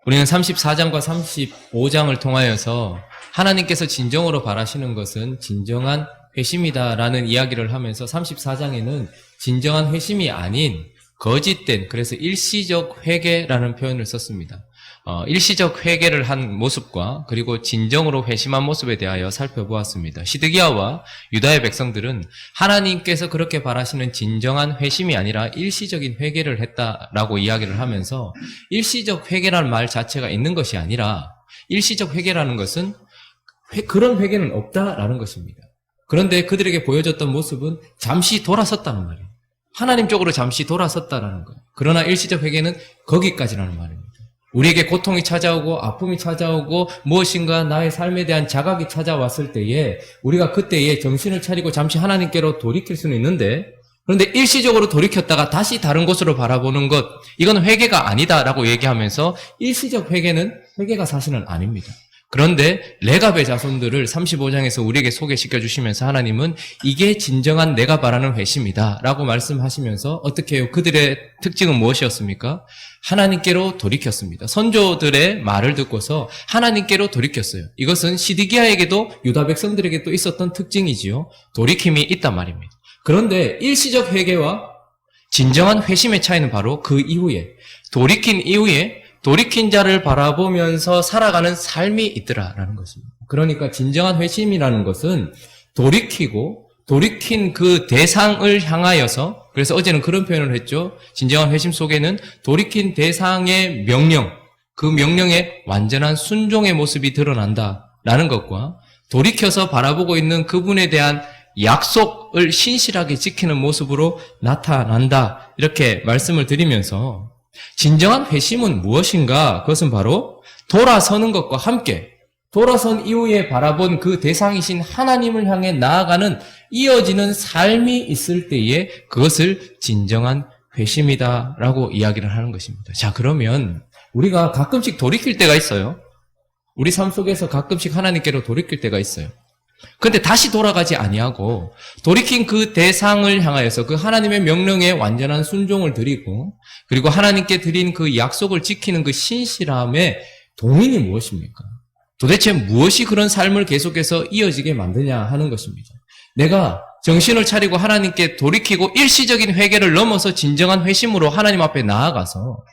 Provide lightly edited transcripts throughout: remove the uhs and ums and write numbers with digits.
우리는 34장과 35장을 통하여서 하나님께서 진정으로 바라시는 것은 진정한 회심이다라는 이야기를 하면서 34장에는 진정한 회심이 아닌 거짓된, 그래서 일시적 회개라는 표현을 썼습니다. 일시적 회개를 한 모습과 그리고 진정으로 회심한 모습에 대하여 살펴보았습니다. 시드기야와 유다의 백성들은 하나님께서 그렇게 바라시는 진정한 회심이 아니라 일시적인 회개를 했다라고 이야기를 하면서 일시적 회개라는 말 자체가 있는 것이 아니라 일시적 회개라는 것은 그런 회개는 없다라는 것입니다. 그런데 그들에게 보여졌던 모습은 잠시 돌아섰다는 말이에요. 하나님 쪽으로 잠시 돌아섰다라는 거예요. 그러나 일시적 회개는 거기까지라는 말입니다. 우리에게 고통이 찾아오고 아픔이 찾아오고 무엇인가 나의 삶에 대한 자각이 찾아왔을 때에 우리가 그때에 정신을 차리고 잠시 하나님께로 돌이킬 수는 있는데, 그런데 일시적으로 돌이켰다가 다시 다른 곳으로 바라보는 것, 이건 회개가 아니다라고 얘기하면서 일시적 회개가 사실은 아닙니다. 그런데 레갑의 자손들을 35장에서 우리에게 소개시켜 주시면서 하나님은 이게 진정한 내가 바라는 회심이다 라고 말씀하시면서 어떻게 해요? 그들의 특징은 무엇이었습니까? 하나님께로 돌이켰습니다. 선조들의 말을 듣고서 하나님께로 돌이켰어요. 이것은 시드기야에게도 유다 백성들에게도 있었던 특징이지요. 돌이킴이 있단 말입니다. 그런데 일시적 회개와 진정한 회심의 차이는 바로 그 이후에, 돌이킨 자를 바라보면서 살아가는 삶이 있더라라는 것입니다. 그러니까 진정한 회심이라는 것은 돌이킨 그 대상을 향하여서, 그래서 어제는 그런 표현을 했죠. 진정한 회심 속에는 돌이킨 대상의 명령, 그 명령의 완전한 순종의 모습이 드러난다라는 것과 돌이켜서 바라보고 있는 그분에 대한 약속을 신실하게 지키는 모습으로 나타난다, 이렇게 말씀을 드리면서 진정한 회심은 무엇인가? 그것은 바로 돌아서는 것과 함께 돌아선 이후에 바라본 그 대상이신 하나님을 향해 나아가는 이어지는 삶이 있을 때에 그것을 진정한 회심이다라고 이야기를 하는 것입니다. 자, 그러면 우리가 가끔씩 돌이킬 때가 있어요. 우리 삶 속에서 가끔씩 하나님께로 돌이킬 때가 있어요. 그런데 다시 돌아가지 아니하고 돌이킨 그 대상을 향하여서 그 하나님의 명령에 완전한 순종을 드리고 그리고 하나님께 드린 그 약속을 지키는 그 신실함의 동인이 무엇입니까? 도대체 무엇이 그런 삶을 계속해서 이어지게 만드냐 하는 것입니다. 내가 정신을 차리고 하나님께 돌이키고 일시적인 회개를 넘어서 진정한 회심으로 하나님 앞에 나아가서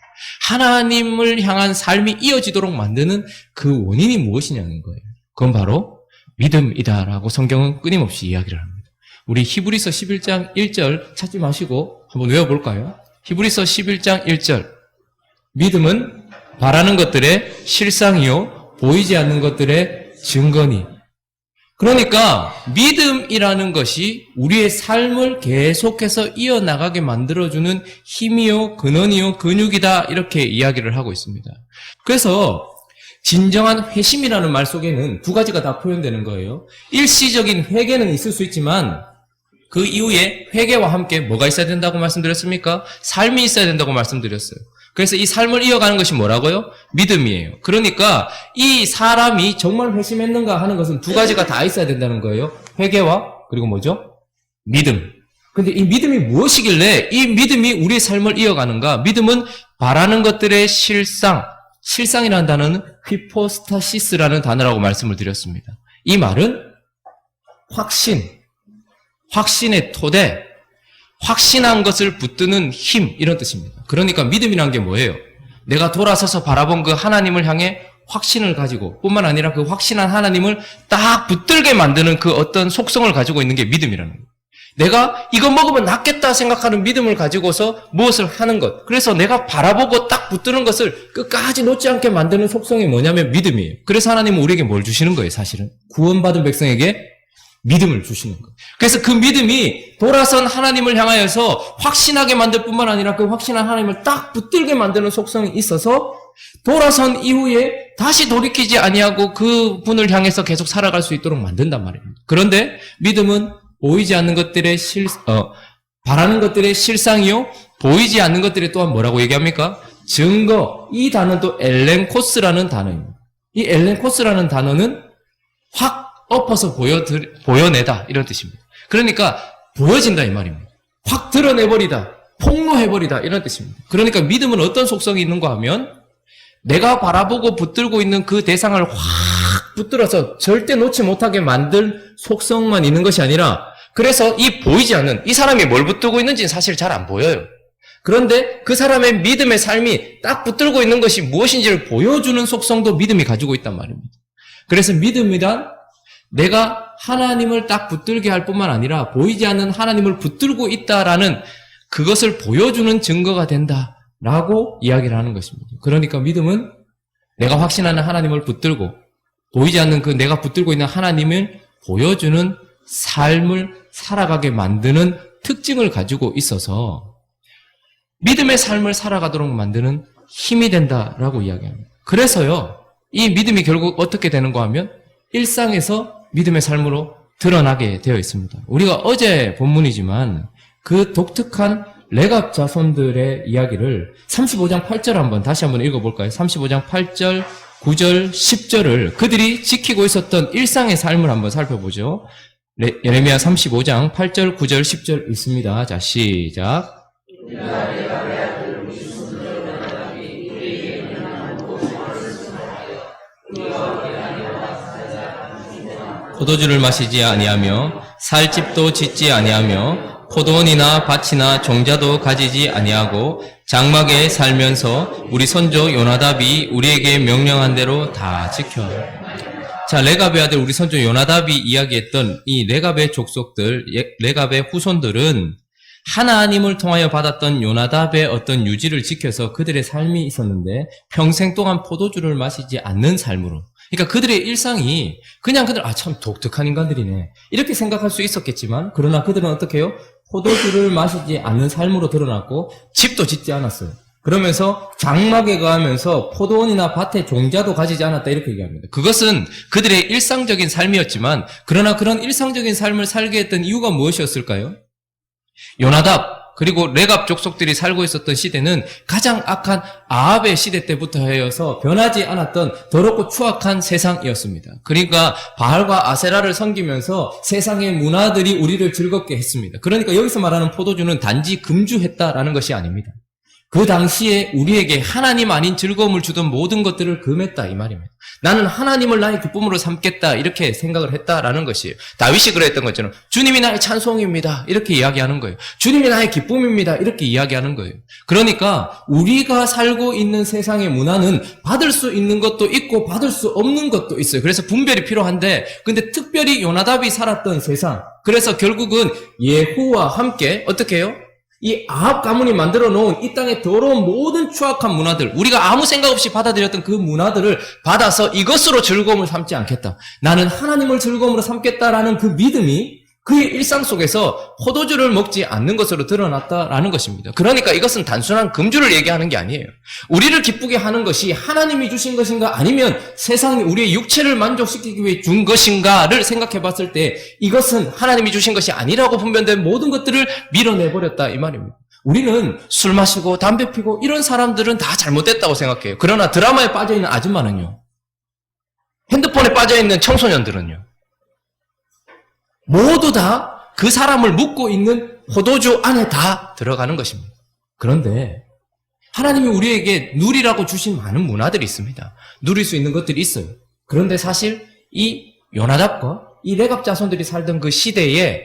하나님을 향한 삶이 이어지도록 만드는 그 원인이 무엇이냐는 거예요. 그건 바로 믿음이다라고 성경은 끊임없이 이야기를 합니다. 우리 히브리서 11장 1절 찾지 마시고 한번 외워볼까요? 히브리서 11장 1절. 믿음은 바라는 것들의 실상이요 보이지 않는 것들의 증거니. 그러니까 믿음이라는 것이 우리의 삶을 계속해서 이어나가게 만들어주는 힘이요 근원이요 근육이다, 이렇게 이야기를 하고 있습니다. 그래서 진정한 회심이라는 말 속에는 두 가지가 다 표현되는 거예요. 일시적인 회개는 있을 수 있지만 그 이후에 회개와 함께 뭐가 있어야 된다고 말씀드렸습니까? 삶이 있어야 된다고 말씀드렸어요. 그래서 이 삶을 이어가는 것이 뭐라고요? 믿음이에요. 그러니까 이 사람이 정말 회심했는가 하는 것은 두 가지가 다 있어야 된다는 거예요. 회개와 그리고 뭐죠? 믿음. 근데 이 믿음이 무엇이길래 이 믿음이 우리의 삶을 이어가는가? 믿음은 바라는 것들의 실상이라는 단어는 휘포스타시스라는 단어라고 말씀을 드렸습니다. 이 말은 확신의 토대, 확신한 것을 붙드는 힘, 이런 뜻입니다. 그러니까 믿음이란 게 뭐예요? 내가 돌아서서 바라본 그 하나님을 향해 확신을 가지고 뿐만 아니라 그 확신한 하나님을 딱 붙들게 만드는 그 어떤 속성을 가지고 있는 게 믿음이라는 거예요. 내가 이거 먹으면 낫겠다 생각하는 믿음을 가지고서 무엇을 하는 것. 그래서 내가 바라보고 딱 붙드는 것을 끝까지 놓지 않게 만드는 속성이 뭐냐면 믿음이에요. 그래서 하나님은 우리에게 뭘 주시는 거예요, 사실은? 구원받은 백성에게 믿음을 주시는 거예요. 그래서 그 믿음이 돌아선 하나님을 향하여서 확신하게 만들 뿐만 아니라 그 확신한 하나님을 딱 붙들게 만드는 속성이 있어서 돌아선 이후에 다시 돌이키지 아니하고 그 분을 향해서 계속 살아갈 수 있도록 만든단 말입니다. 그런데 믿음은 보이지 않는 것들의 바라는 것들의 실상이요 보이지 않는 것들의 또한 뭐라고 얘기합니까? 증거. 이 단어는 또 엘렌코스라는 단어입니다. 이 엘렌코스라는 단어는 확 엎어서 보여내다, 이런 뜻입니다. 그러니까 보여진다 이 말입니다. 확 드러내버리다, 폭로해버리다, 이런 뜻입니다. 그러니까 믿음은 어떤 속성이 있는가 하면 내가 바라보고 붙들고 있는 그 대상을 확 붙들어서 절대 놓지 못하게 만든 속성만 있는 것이 아니라 그래서 이 보이지 않는 이 사람이 뭘 붙들고 있는지는 사실 잘 안 보여요. 그런데 그 사람의 믿음의 삶이 딱 붙들고 있는 것이 무엇인지를 보여주는 속성도 믿음이 가지고 있단 말입니다. 그래서 믿음이란 내가 하나님을 딱 붙들게 할 뿐만 아니라 보이지 않는 하나님을 붙들고 있다라는 그것을 보여주는 증거가 된다라고 이야기를 하는 것입니다. 그러니까 믿음은 내가 확신하는 하나님을 붙들고 보이지 않는 그 내가 붙들고 있는 하나님을 보여주는 삶을 살아가게 만드는 특징을 가지고 있어서 믿음의 삶을 살아가도록 만드는 힘이 된다라고 이야기합니다. 그래서요, 이 믿음이 결국 어떻게 되는가 하면 일상에서 믿음의 삶으로 드러나게 되어 있습니다. 우리가 어제 본문이지만 그 독특한 레갑 자손들의 이야기를 35장 8절 다시 한번 읽어볼까요? 35장 8절, 9절, 10절을 그들이 지키고 있었던 일상의 삶을 한번 살펴보죠. 예레미야 35장 8절, 9절, 10절 있습니다. 자, 시작. 포도주를 마시지 아니하며 살집도 짓지 아니하며 포도원이나 밭이나 종자도 가지지 아니하고 장막에 살면서 우리 선조 요나답이 우리에게 명령한 대로 다 지켜. 자, 레갑의 아들 우리 선조 요나답이 이야기했던 이 레갑의 족속들, 레갑의 후손들은 하나님을 통하여 받았던 요나답의 어떤 유지를 지켜서 그들의 삶이 있었는데 평생 동안 포도주를 마시지 않는 삶으로. 그러니까 그들의 일상이 그냥 참 독특한 인간들이네 이렇게 생각할 수 있었겠지만 그러나 그들은 어떻게 해요? 포도주를 마시지 않는 삶으로 드러났고 집도 짓지 않았어요. 그러면서 장막에 가면서 포도원이나 밭에 종자도 가지지 않았다 이렇게 얘기합니다. 그것은 그들의 일상적인 삶이었지만 그러나 그런 일상적인 삶을 살게 했던 이유가 무엇이었을까요? 요나답 그리고 레갑 족속들이 살고 있었던 시대는 가장 악한 아합의 시대 때부터 해서 변하지 않았던 더럽고 추악한 세상이었습니다. 그러니까 바알과 아세라를 섬기면서 세상의 문화들이 우리를 즐겁게 했습니다. 그러니까 여기서 말하는 포도주는 단지 금주했다라는 것이 아닙니다. 그 당시에 우리에게 하나님 아닌 즐거움을 주던 모든 것들을 금했다 이 말입니다. 나는 하나님을 나의 기쁨으로 삼겠다 이렇게 생각을 했다라는 것이에요. 다윗이 그랬던 것처럼 주님이 나의 찬송입니다 이렇게 이야기하는 거예요. 주님이 나의 기쁨입니다 이렇게 이야기하는 거예요. 그러니까 우리가 살고 있는 세상의 문화는 받을 수 있는 것도 있고 받을 수 없는 것도 있어요. 그래서 분별이 필요한데 근데 특별히 요나답이 살았던 세상 그래서 결국은 예후와 함께 어떻게 해요? 이 아합 가문이 만들어 놓은 이 땅의 더러운 모든 추악한 문화들, 우리가 아무 생각 없이 받아들였던 그 문화들을 받아서 이것으로 즐거움을 삼지 않겠다. 나는 하나님을 즐거움으로 삼겠다라는 그 믿음이 그의 일상 속에서 포도주를 먹지 않는 것으로 드러났다라는 것입니다. 그러니까 이것은 단순한 금주를 얘기하는 게 아니에요. 우리를 기쁘게 하는 것이 하나님이 주신 것인가 아니면 세상이 우리의 육체를 만족시키기 위해 준 것인가를 생각해 봤을 때 이것은 하나님이 주신 것이 아니라고 분별된 모든 것들을 밀어내버렸다 이 말입니다. 우리는 술 마시고 담배 피고 이런 사람들은 다 잘못됐다고 생각해요. 그러나 드라마에 빠져있는 아줌마는요. 핸드폰에 빠져있는 청소년들은요. 모두 다 그 사람을 묶고 있는 포도주 안에 다 들어가는 것입니다. 그런데 하나님이 우리에게 누리라고 주신 많은 문화들이 있습니다. 누릴 수 있는 것들이 있어요. 그런데 사실 이 요나답과 이 레갑 자손들이 살던 그 시대에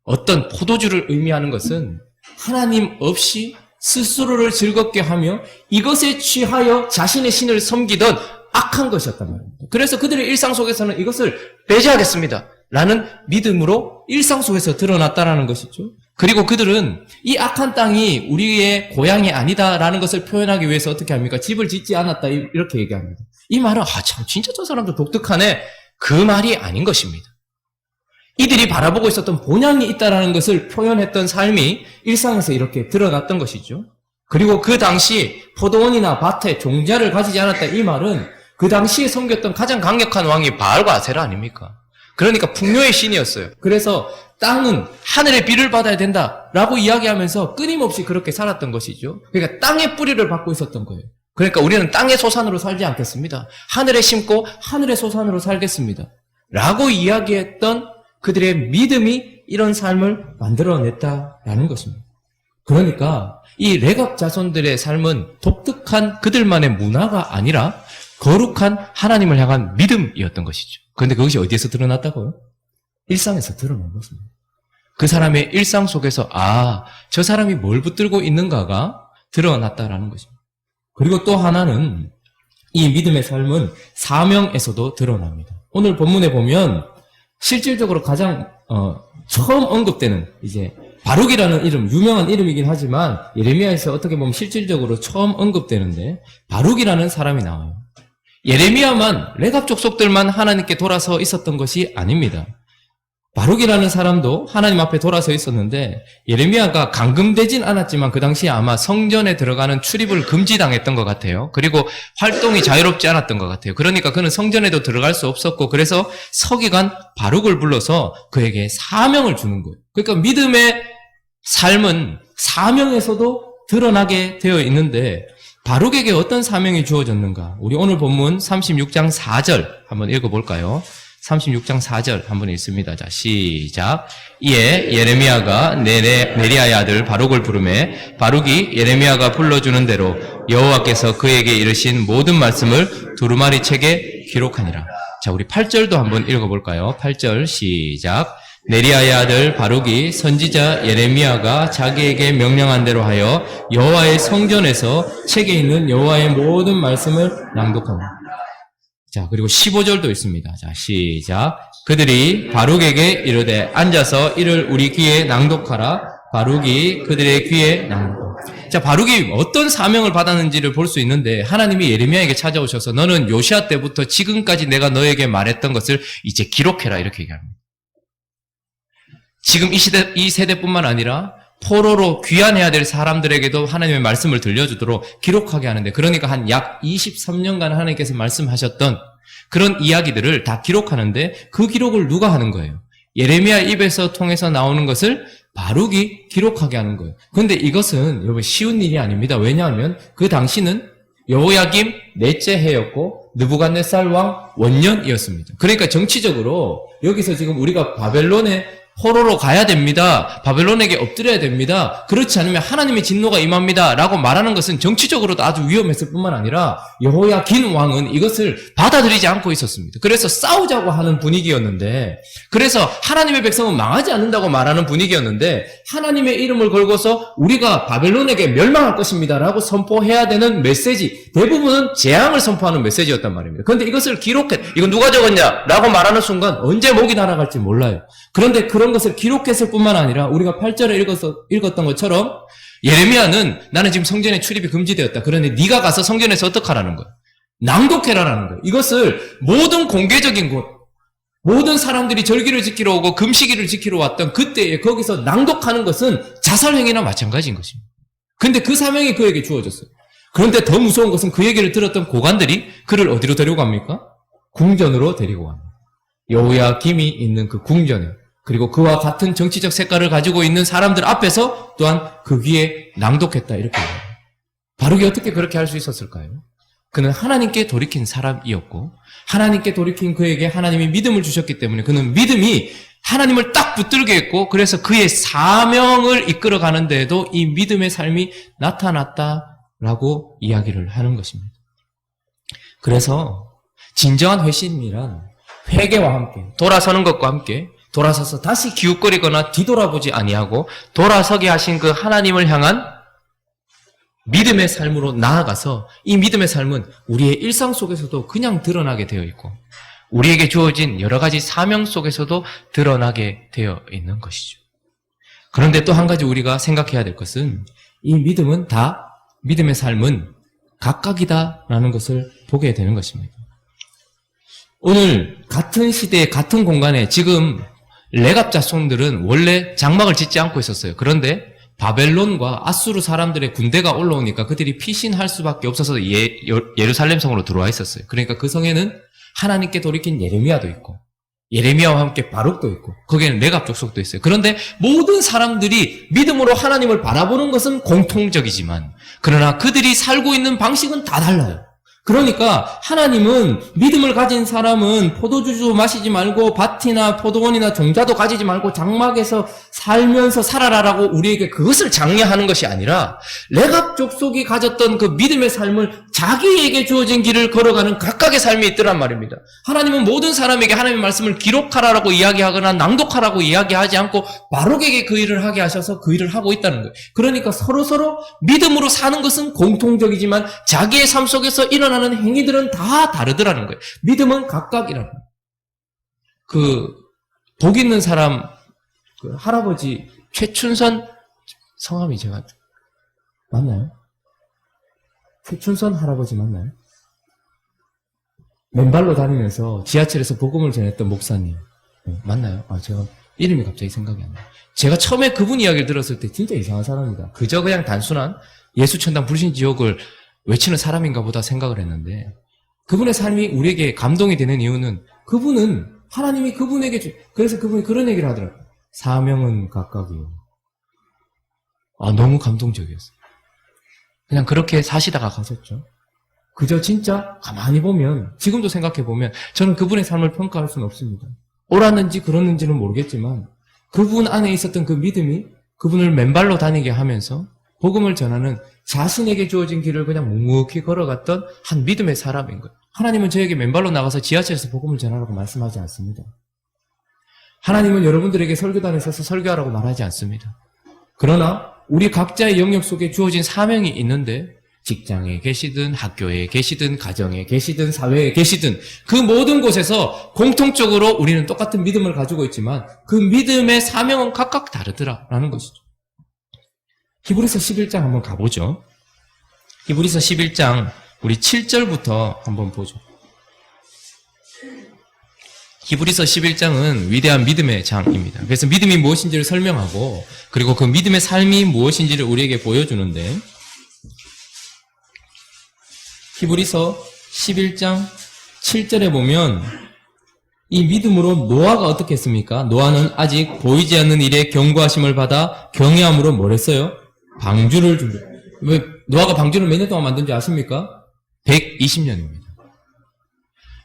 어떤 포도주를 의미하는 것은 하나님 없이 스스로를 즐겁게 하며 이것에 취하여 자신의 신을 섬기던 악한 것이었단 말입니다. 그래서 그들의 일상 속에서는 이것을 배제하겠습니다. 라는 믿음으로 일상 속에서 드러났다라는 것이죠. 그리고 그들은 이 악한 땅이 우리의 고향이 아니다라는 것을 표현하기 위해서 어떻게 합니까? 집을 짓지 않았다 이렇게 얘기합니다. 이 말은 참 진짜 저 사람도 독특하네. 그 말이 아닌 것입니다. 이들이 바라보고 있었던 본향이 있다라는 것을 표현했던 삶이 일상에서 이렇게 드러났던 것이죠. 그리고 그 당시 포도원이나 밭에 종자를 가지지 않았다 이 말은 그 당시에 섬겼던 가장 강력한 왕이 바알과 아세라 아닙니까? 그러니까 풍요의 신이었어요. 그래서 땅은 하늘의 비를 받아야 된다라고 이야기하면서 끊임없이 그렇게 살았던 것이죠. 그러니까 땅의 뿌리를 받고 있었던 거예요. 그러니까 우리는 땅의 소산으로 살지 않겠습니다. 하늘에 심고 하늘의 소산으로 살겠습니다. 라고 이야기했던 그들의 믿음이 이런 삶을 만들어냈다라는 것입니다. 그러니까 이 레갑 자손들의 삶은 독특한 그들만의 문화가 아니라 거룩한 하나님을 향한 믿음이었던 것이죠. 그런데 그것이 어디에서 드러났다고요? 일상에서 드러난 것입니다. 그 사람의 일상 속에서 저 사람이 뭘 붙들고 있는가가 드러났다라는 것입니다. 그리고 또 하나는 이 믿음의 삶은 사명에서도 드러납니다. 오늘 본문에 보면 실질적으로 가장 처음 언급되는 이제 바룩이라는 이름, 유명한 이름이긴 하지만 예레미야에서 어떻게 보면 실질적으로 처음 언급되는데 바룩이라는 사람이 나와요. 예레미야만 레갑 족속들만 하나님께 돌아서 있었던 것이 아닙니다. 바룩이라는 사람도 하나님 앞에 돌아서 있었는데 예레미야가 감금되진 않았지만 그 당시에 아마 성전에 들어가는 출입을 금지당했던 것 같아요. 그리고 활동이 자유롭지 않았던 것 같아요. 그러니까 그는 성전에도 들어갈 수 없었고 그래서 서기관 바룩을 불러서 그에게 사명을 주는 거예요. 그러니까 믿음의 삶은 사명에서도 드러나게 되어 있는데 바룩에게 어떤 사명이 주어졌는가? 우리 오늘 본문 36장 4절 한번 읽어볼까요? 36장 4절 한번 읽습니다. 자, 시작. 이에 예레미야가 네리야의 아들 바룩을 부르매 바룩이 예레미야가 불러주는 대로 여호와께서 그에게 이르신 모든 말씀을 두루마리 책에 기록하니라. 자, 우리 8절도 한번 읽어볼까요? 8절 시작. 네리야의 아들 바룩이 선지자 예레미야가 자기에게 명령한 대로 하여 여호와의 성전에서 책에 있는 여호와의 모든 말씀을 낭독하니라. 자, 그리고 15절도 있습니다. 자, 시작. 그들이 바룩에게 이르되 앉아서 이를 우리 귀에 낭독하라. 바룩이 그들의 귀에 낭독. 자, 바룩이 어떤 사명을 받았는지를 볼 수 있는데 하나님이 예레미야에게 찾아오셔서 너는 요시아 때부터 지금까지 내가 너에게 말했던 것을 이제 기록해라 이렇게 얘기합니다. 지금 이 세대뿐만 아니라 포로로 귀환해야 될 사람들에게도 하나님의 말씀을 들려주도록 기록하게 하는데 그러니까 한 약 23년간 하나님께서 말씀하셨던 그런 이야기들을 다 기록하는데 그 기록을 누가 하는 거예요? 예레미야 입에서 통해서 나오는 것을 바룩이 기록하게 하는 거예요. 그런데 이것은 여러분 쉬운 일이 아닙니다. 왜냐하면 그 당시는 여호야김 넷째 해였고 느부갓네살 왕 원년이었습니다. 그러니까 정치적으로 여기서 지금 우리가 바벨론에 포로로 가야 됩니다. 바벨론에게 엎드려야 됩니다. 그렇지 않으면 하나님의 진노가 임합니다. 라고 말하는 것은 정치적으로도 아주 위험했을 뿐만 아니라 여호야긴 왕은 이것을 받아들이지 않고 있었습니다. 그래서 싸우자고 하는 분위기였는데 그래서 하나님의 백성은 망하지 않는다고 말하는 분위기였는데 하나님의 이름을 걸고서 우리가 바벨론에게 멸망할 것입니다. 라고 선포해야 되는 메시지 대부분은 재앙을 선포하는 메시지였단 말입니다. 그런데 이것을 기록해 이건 누가 적었냐? 라고 말하는 순간 언제 목이 날아갈지 몰라요. 그런데 그런 것을 기록했을 뿐만 아니라 우리가 8절에 읽었던 것처럼 예레미야는 나는 지금 성전에 출입이 금지되었다. 그런데 네가 가서 성전에서 어떻게 하라는 거야? 낭독해라라는 거예요. 이것을 모든 공개적인 곳, 모든 사람들이 절기를 지키러 오고 금식일을 지키러 왔던 그때에 거기서 낭독하는 것은 자살행위나 마찬가지인 것입니다. 근데 그 사명이 그에게 주어졌어요. 그런데 더 무서운 것은 그 얘기를 들었던 고관들이 그를 어디로 데리고 갑니까? 궁전으로 데리고 갑니다. 여호야김이 있는 그 궁전에 그리고 그와 같은 정치적 색깔을 가지고 있는 사람들 앞에서 또한 그 귀에 낭독했다 이렇게 해요. 바룩이 어떻게 그렇게 할 수 있었을까요? 그는 하나님께 돌이킨 사람이었고 하나님께 돌이킨 그에게 하나님이 믿음을 주셨기 때문에 그는 믿음이 하나님을 딱 붙들게 했고 그래서 그의 사명을 이끌어가는 데에도 이 믿음의 삶이 나타났다라고 이야기를 하는 것입니다. 그래서 진정한 회심이란 회개와 함께 돌아서는 것과 함께 돌아서서 다시 기웃거리거나 뒤돌아보지 아니하고 돌아서게 하신 그 하나님을 향한 믿음의 삶으로 나아가서 이 믿음의 삶은 우리의 일상 속에서도 그냥 드러나게 되어 있고 우리에게 주어진 여러 가지 사명 속에서도 드러나게 되어 있는 것이죠. 그런데 또 한 가지 우리가 생각해야 될 것은 이 믿음의 삶은 각각이다라는 것을 보게 되는 것입니다. 오늘 같은 시대에 같은 공간에 지금 레갑 자손들은 원래 장막을 짓지 않고 있었어요. 그런데 바벨론과 아수르 사람들의 군대가 올라오니까 그들이 피신할 수밖에 없어서 예루살렘 성으로 들어와 있었어요. 그러니까 그 성에는 하나님께 돌이킨 예레미야도 있고 예레미야와 함께 바룩도 있고 거기에는 레갑 족속도 있어요. 그런데 모든 사람들이 믿음으로 하나님을 바라보는 것은 공통적이지만 그러나 그들이 살고 있는 방식은 다 달라요. 그러니까 하나님은 믿음을 가진 사람은 포도주도 마시지 말고 밭이나 포도원이나 종자도 가지지 말고 장막에서 살면서 살아라라고 우리에게 그것을 장려하는 것이 아니라 레갑 족속이 가졌던 그 믿음의 삶을 자기에게 주어진 길을 걸어가는 각각의 삶이 있더란 말입니다. 하나님은 모든 사람에게 하나님의 말씀을 기록하라라고 이야기하거나 낭독하라고 이야기하지 않고 바룩에게 그 일을 하게 하셔서 그 일을 하고 있다는 거예요. 그러니까 서로서로 믿음으로 사는 것은 공통적이지만 자기의 삶 속에서 일어나는 행위들은 다 다르더라는 거예요. 믿음은 각각이라는 거예요. 독 있는 사람 할아버지 최춘선 성함이 제가 맞나요? 최춘선 할아버지 맞나요? 맨발로 다니면서 지하철에서 복음을 전했던 목사님 맞나요? 제가 이름이 갑자기 생각이 안 나요. 제가 처음에 그분 이야기를 들었을 때 진짜 이상한 사람이다. 그냥 단순한 예수천당 불신지옥을 외치는 사람인가 보다 생각을 했는데 그분의 삶이 우리에게 감동이 되는 이유는 그분은 하나님이 그분에게 그래서 그분이 그런 얘기를 하더라고요. 사명은 각각이요. 너무 감동적이었어요. 그냥 그렇게 사시다가 가셨죠. 그저 진짜 가만히 보면 지금도 생각해 보면 저는 그분의 삶을 평가할 수는 없습니다. 옳았는지 그렇는지는 모르겠지만 그분 안에 있었던 그 믿음이 그분을 맨발로 다니게 하면서 복음을 전하는 자신에게 주어진 길을 그냥 묵묵히 걸어갔던 한 믿음의 사람인 거예요. 하나님은 저에게 맨발로 나가서 지하철에서 복음을 전하라고 말씀하지 않습니다. 하나님은 여러분들에게 설교단에 서서 설교하라고 말하지 않습니다. 그러나 우리 각자의 영역 속에 주어진 사명이 있는데 직장에 계시든 학교에 계시든 가정에 계시든 사회에 계시든 그 모든 곳에서 공통적으로 우리는 똑같은 믿음을 가지고 있지만 그 믿음의 사명은 각각 다르더라라는 것이죠. 히브리서 11장 한번 가보죠. 히브리서 11장 우리 7절부터 한번 보죠. 히브리서 11장은 위대한 믿음의 장입니다. 그래서 믿음이 무엇인지를 설명하고 그리고 그 믿음의 삶이 무엇인지를 우리에게 보여주는데 히브리서 11장 7절에 보면 이 믿음으로 노아가 어떻게 했습니까? 노아는 아직 보이지 않는 일에 경고하심을 받아 경외함으로 뭘 했어요? 방주를 준비. 왜 노아가 방주를 몇 년 동안 만든 줄 아십니까? 120년입니다.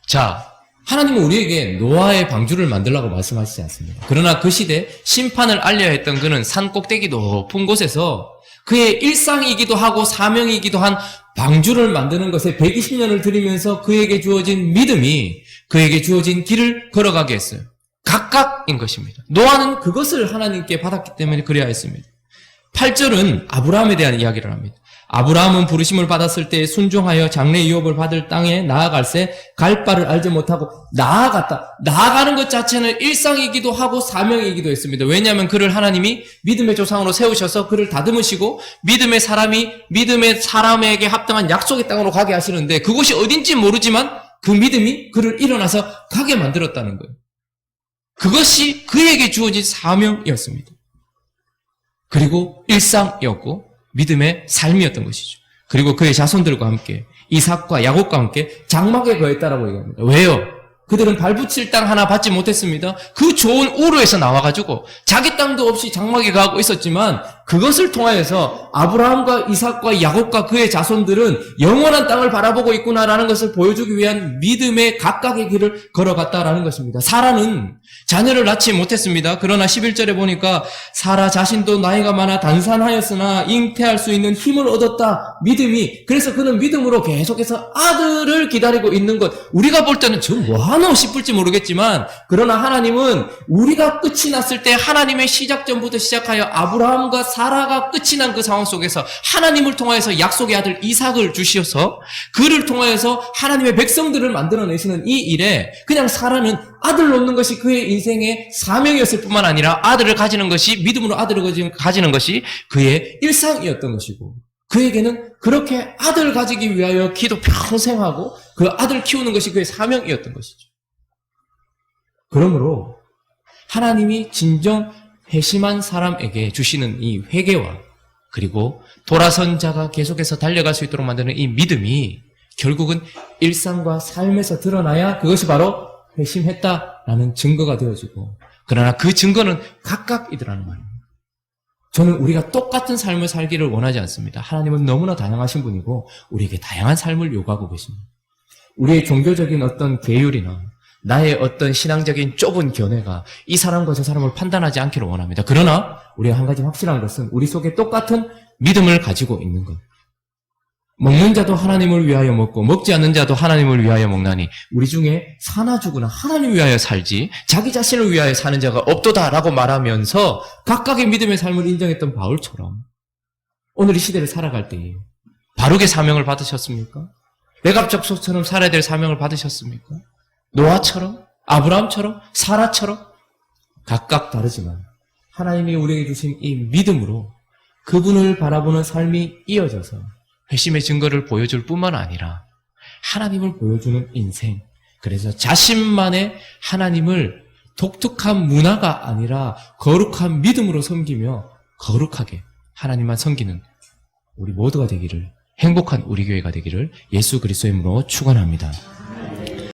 자, 하나님은 우리에게 노아의 방주를 만들라고 말씀하시지 않습니다. 그러나 그 시대 심판을 알려야 했던 그는 산 꼭대기 높은 곳에서 그의 일상이기도 하고 사명이기도 한 방주를 만드는 것에 120년을 들이면서 그에게 주어진 믿음이 그에게 주어진 길을 걸어가게 했어요. 각각인 것입니다. 노아는 그것을 하나님께 받았기 때문에 그래야 했습니다. 8절은 아브라함에 대한 이야기를 합니다. 아브라함은 부르심을 받았을 때 순종하여 장래 유업을 받을 땅에 나아갈새 갈 바를 알지 못하고 나아갔다. 나아가는 것 자체는 일상이기도 하고 사명이기도 했습니다. 왜냐하면 그를 하나님이 믿음의 조상으로 세우셔서 그를 다듬으시고 믿음의 사람에게 합당한 약속의 땅으로 가게 하시는데 그곳이 어딘지 모르지만 그 믿음이 그를 일어나서 가게 만들었다는 거예요. 그것이 그에게 주어진 사명이었습니다. 그리고 일상이었고 믿음의 삶이었던 것이죠. 그리고 그의 자손들과 함께 이삭과 야곱과 함께 장막에 거했다라고 얘기합니다. 왜요? 그들은 발붙일 땅 하나 받지 못했습니다. 그 좋은 우르에서 나와가지고 자기 땅도 없이 장막에 가고 있었지만 그것을 통하여서 아브라함과 이삭과 야곱과 그의 자손들은 영원한 땅을 바라보고 있구나라는 것을 보여주기 위한 믿음의 각각의 길을 걸어갔다라는 것입니다. 사라는 자녀를 낳지 못했습니다. 그러나 11절에 보니까 사라 자신도 나이가 많아 단산하였으나 잉태할 수 있는 힘을 얻었다. 믿음이. 그래서 그는 믿음으로 계속해서 아들을 기다리고 있는 것. 우리가 볼 때는 저 뭐하노 싶을지 모르겠지만 그러나 하나님은 우리가 끝이 났을 때 하나님의 시작전부터 시작하여 아브라함과 사라가 끝이 난 그 상황 속에서 하나님을 통하여서 약속의 아들 이삭을 주시어서 그를 통하여서 하나님의 백성들을 만들어내시는 이 일에 그냥 사라는 아들 놓는 것이 그의 인생의 사명이었을 뿐만 아니라 아들을 가지는 것이 믿음으로 아들을 가지는 것이 그의 일상이었던 것이고 그에게는 그렇게 아들을 가지기 위하여 기도 평생 하고 그 아들 키우는 것이 그의 사명이었던 것이죠. 그러므로 하나님이 진정 회심한 사람에게 주시는 이 회개와 그리고 돌아선 자가 계속해서 달려갈 수 있도록 만드는 이 믿음이 결국은 일상과 삶에서 드러나야 그것이 바로 회심했다라는 증거가 되어지고 그러나 그 증거는 각각이더라는 말입니다. 저는 우리가 똑같은 삶을 살기를 원하지 않습니다. 하나님은 너무나 다양하신 분이고 우리에게 다양한 삶을 요구하고 계십니다. 우리의 종교적인 어떤 계율이나 나의 어떤 신앙적인 좁은 견해가 이 사람과 저 사람을 판단하지 않기를 원합니다. 그러나 우리가 한 가지 확실한 것은 우리 속에 똑같은 믿음을 가지고 있는 것. 먹는 자도 하나님을 위하여 먹고 먹지 않는 자도 하나님을 위하여 먹나니 우리 중에 사나 죽으나 하나님을 위하여 살지 자기 자신을 위하여 사는 자가 없도다라고 말하면서 각각의 믿음의 삶을 인정했던 바울처럼 오늘 이 시대를 살아갈 때에 바르게 사명을 받으셨습니까? 레갑족속처럼 살아야 될 사명을 받으셨습니까? 노아처럼, 아브라함처럼, 사라처럼 각각 다르지만 하나님이 우리에게 주신 이 믿음으로 그분을 바라보는 삶이 이어져서 회심의 증거를 보여줄 뿐만 아니라 하나님을 보여주는 인생. 그래서 자신만의 하나님을 독특한 문화가 아니라 거룩한 믿음으로 섬기며 거룩하게 하나님만 섬기는 우리 모두가 되기를, 행복한 우리 교회가 되기를 예수 그리스도의 이름으로 축원합니다.